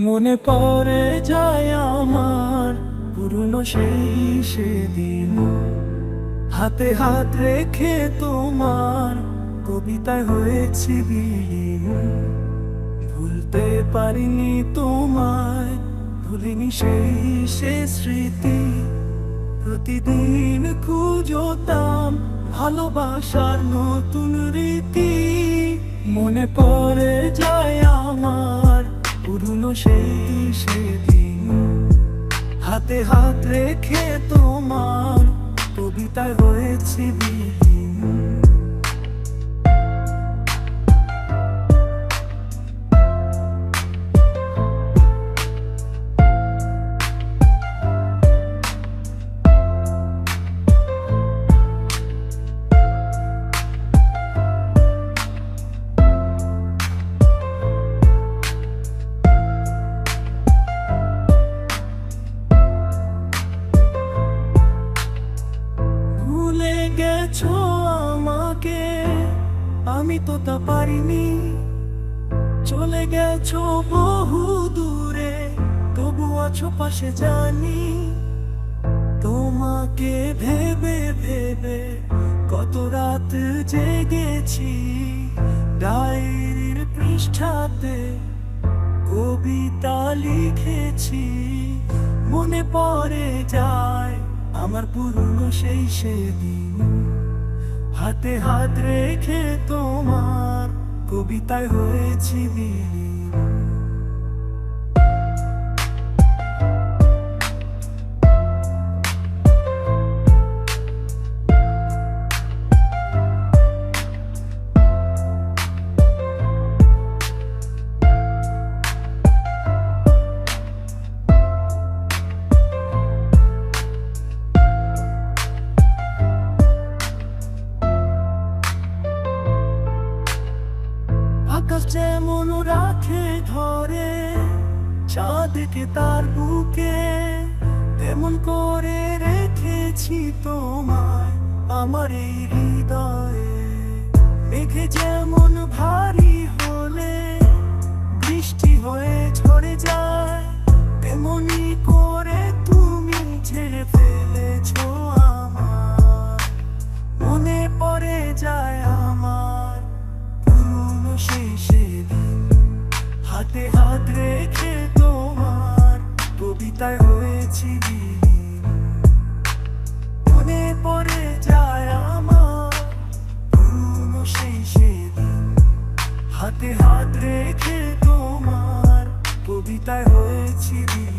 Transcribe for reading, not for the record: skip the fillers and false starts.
মনে পড়ে যায় আমার পুরনো সেই সেদিন, হাতে হাত রেখে তোমার কবিতায় হয়েছি বিলীন। ভুলতে পারিনি তোমায়, ভুলিনি সেই স্মৃতি। প্রতিদিন খুঁজতাম ভালোবাসার নতুন রীতি। মনে পড়ে যায় আমার পুরনো সেই সেদিন, হাতে হাত রেখে তোমার কবিতায় হয়েছি বিলীন। গেছো আমাকে, আমি তো তা পারিনি। চলে গেছো বহু দূরে, তবু আছো পাশে জানি। তোমাকে ভেবে ভেবে কত রাত জেগেছি, ডায়েরির পৃষ্ঠাতে কবিতা লিখেছি। মনে পড়ে যায় আমার পুরনো সেই সেদিন, হাতে হাত রেখে তোমার কবিতায় হয়েছি বিলীন। আকাশ যেমন রাখে ধরে চাঁদকে তার বুকে, তেমন করে রেখেছি তোমায় আমার এই হৃদয়ে। মেঘে যেমন ভারী হলে বৃষ্টি হয়ে ঝরে যায়, তেমনি করে তুমি ছেড়ে ফেলেছো আমার। মনে পড়ে যায় আমার পুরনো সেই সেদিন, হাতে হাত রেখে তোমার কবিতায় হয়েছি বিলীন। মনে পড়ে যায় আমার পুরনো সেই সেদিন, হাতে হাত রেখে তোমার কবিতায় হয়েছি বিলীন।